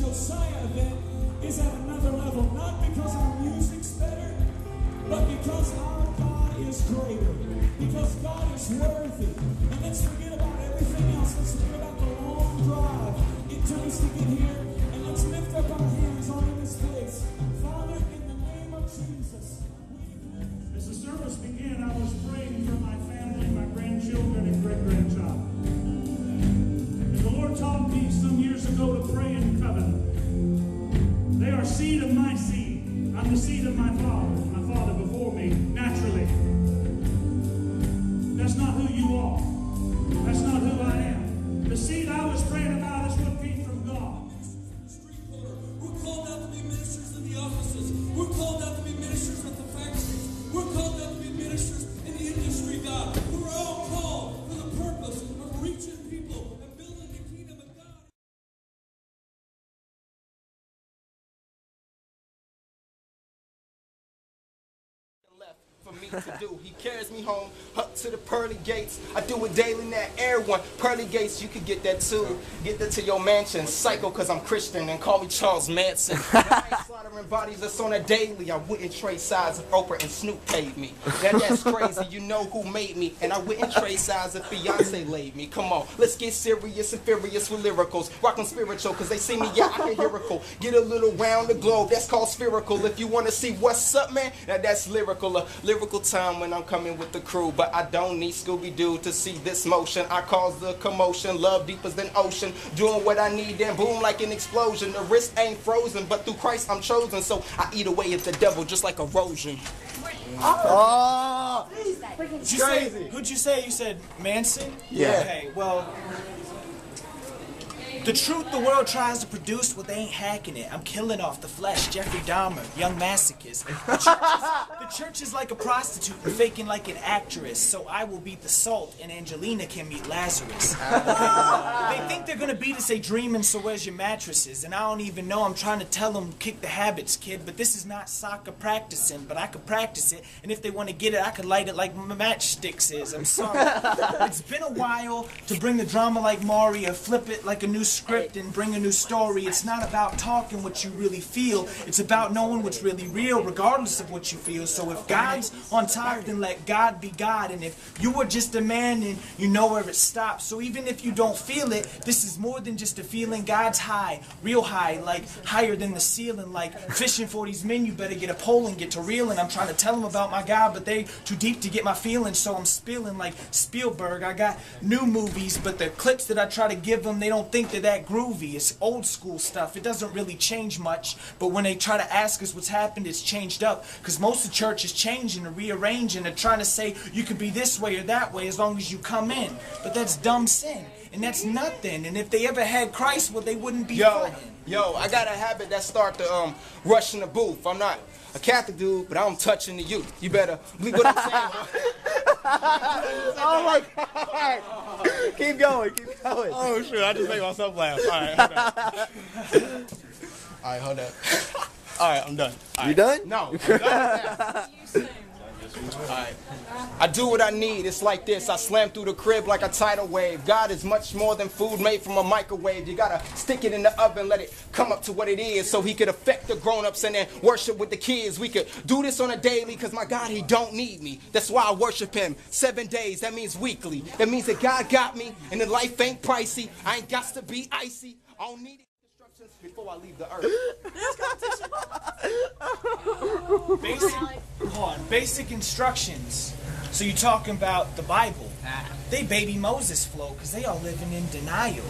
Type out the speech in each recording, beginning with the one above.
Josiah event is at another level, not because our music's better, but because our God is greater, because God is worthy. And let's forget about everything else. Let's forget about the long drive it took us to get here, and let's lift up our hands all in this place. Father, in the name of Jesus. As the service began, I was praying for my family, my grandchildren, and great-grandchild. And the Lord taught me some years ago to pray in covenant. They are seed of my seed. I'm the seed of my father before me, naturally. That's not who you are. That's not who I am. The seed I was praying about is what came from God. We're called out to be ministers in the offices. We're called out to be ministers at the factories. We're called out to be ministers in the industry, God. We're all called for the purpose of reaching people and building the kingdom of God. For me to do. He carries me home up to the pearly gates. I do it daily now. Air one. Pearly gates, you could get that too. Get that to your mansion. Psycho cause I'm Christian and call me Charles Manson. I ain't slaughtering bodies that's on a daily. I wouldn't trade sides if Oprah and Snoop paid me. That's crazy. You know who made me. And I wouldn't trade sides if Beyonce laid me. Come on, let's get serious and furious with lyricals. Rockin' spiritual cause they see me, yeah, I can lyrical. Get a little round the globe, that's called spherical. If you wanna see what's up, man, now that's lyrical. Lyrical time when I'm coming with the crew, but I don't need Scooby-Doo to see this motion. I cause the commotion, love deeper than ocean, doing what I need, then boom like an explosion. The wrist ain't frozen, but through Christ I'm chosen, so I eat away at the devil just like erosion. Oh, crazy. Who'd you say? You said Manson? Yeah. Okay, well, the truth the world tries to produce, well, they ain't hacking it. I'm killing off the flesh. Jeffrey Dahmer, young masochist. The church is like a prostitute and faking like an actress. So I will beat the salt and Angelina can meet Lazarus. They think they're gonna beat us, they dreaming, so where's your mattresses? And I don't even know, I'm trying to tell them, kick the habits, kid. But this is not soccer practicing, but I could practice it. And if they want to get it, I could light it like matchsticks is. I'm sorry. It's been a while to bring the drama like Mario, flip it like a new script and bring a new story. It's not about talking what you really feel. It's about knowing what's really real, regardless of what you feel. So if God's on top, then let God be God. And if you were just a man, then you know where it stops. So even if you don't feel it, this is more than just a feeling. God's high, real high, like higher than the ceiling. Like fishing for these men, you better get a pole and get to reeling. I'm trying to tell them about my God, but they too deep to get my feelings. So I'm spilling like Spielberg. I got new movies, but the clips that I try to give them, they don't think they're that groovy. It's old school stuff. It doesn't really change much, but when they try to ask us what's happened, it's changed up, because most of the church is changing and rearranging and trying to say you can be this way or that way as long as you come in. But that's dumb sin, and that's nothing. And if they ever had Christ, well, they wouldn't be fighting. Yo, I got a habit that start to rush in the booth. I'm not a Catholic dude, but I'm touching the youth. You better believe what I'm saying. oh my God! Keep going, keep going. Oh shoot, I just made myself laugh. Alright, hold up. Alright, I'm done. All right. You done? No, I'm done with that. Alright. I do what I need. It's like this. I slam through the crib like a tidal wave. God is much more than food made from a microwave. You gotta stick it in the oven, let it come up to what it is, so he could affect the grown-ups and then worship with the kids. We could do this on a daily, because my God, he don't need me. That's why I worship him 7 days. That means weekly. That means that God got me and the life ain't pricey. I ain't got to be icy. I don't need instructions before I leave the earth. Basic instructions. So you're talking about the Bible. They baby Moses flow, because they all living in denial.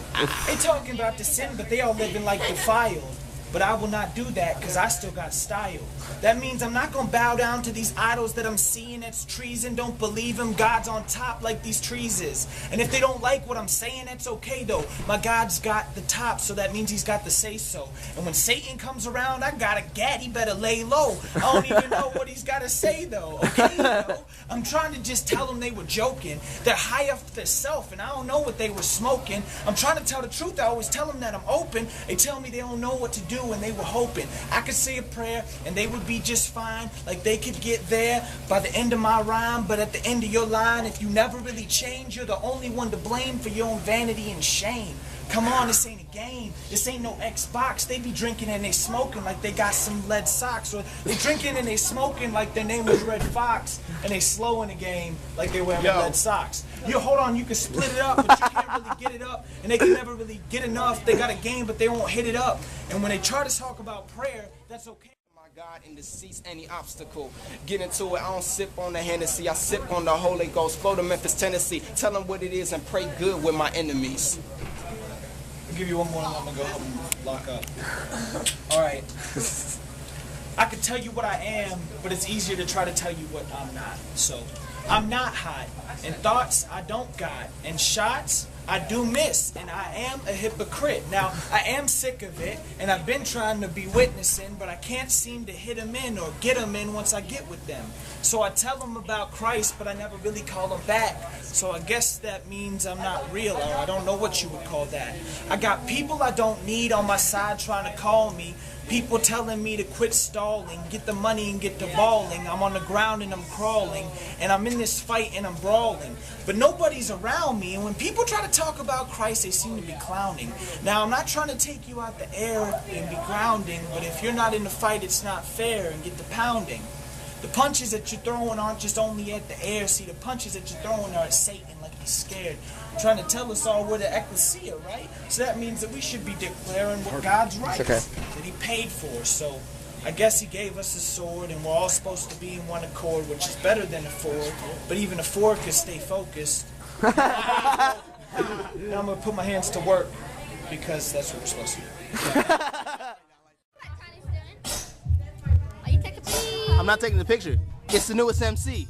They talking about the sin, but they all living like defiled. But I will not do that, because I still got style. That means I'm not going to bow down to these idols that I'm seeing that's treason. Don't believe him. God's on top like these trees is. And if they don't like what I'm saying, that's okay though. My God's got the top, so that means he's got the say-so. And when Satan comes around, I got a gat. He better lay low. I don't even know what he's got to say though. Okay, though? I'm trying to just tell them they were joking. They're high up their self, and I don't know what they were smoking. I'm trying to tell the truth. I always tell them that I'm open. They tell me they don't know what to do, and they were hoping I could say a prayer and they would be just fine, like they could get there by the end of my rhyme. But at the end of your line, if you never really change, you're the only one to blame for your own vanity and shame. Come on, this ain't a game. This ain't no Xbox. They be drinking and they smoking like they got some lead socks. Or they drinking and they smoking like their name was Red Fox. And they slow in the game like they wearing lead socks. Yo, hold on, you can split it up, but you can't really get it up. And they can never really get enough. They got a game, but they won't hit it up. And when they try to talk about prayer, that's okay. God in the seats, any obstacle. Get into it, I don't sip on the Hennessy, I sip on the Holy Ghost. Flow to Memphis, Tennessee. Tell them what it is and pray good with my enemies. I'll give you one more and I'm gonna go help them lock up. Alright. I could tell you what I am, but it's easier to try to tell you what I'm not. So, I'm not hot. And thoughts I don't got. And shots I do miss, and I am a hypocrite. Now, I am sick of it, and I've been trying to be witnessing, but I can't seem to hit them in or get them in once I get with them. So I tell them about Christ, but I never really call them back. So I guess that means I'm not real, or I don't know what you would call that. I got people I don't need on my side trying to call me. People telling me to quit stalling, get the money and get to balling. I'm on the ground and I'm crawling, and I'm in this fight and I'm brawling. But nobody's around me, and when people try to talk about Christ, they seem to be clowning. Now, I'm not trying to take you out the air and be grounding, but if you're not in the fight, it's not fair, and get the pounding. The punches that you're throwing aren't just only at the air. See, the punches that you're throwing are at Satan like he's scared. Trying to tell us all we're the ecclesia, right? So that means that we should be declaring what God's right, that he paid for. So I guess he gave us a sword, and we're all supposed to be in one accord, which is better than a fork. But even a fork could stay focused. Now I'm going to put my hands to work, because that's what we're supposed to do. I'm not taking the picture. It's the newest MC.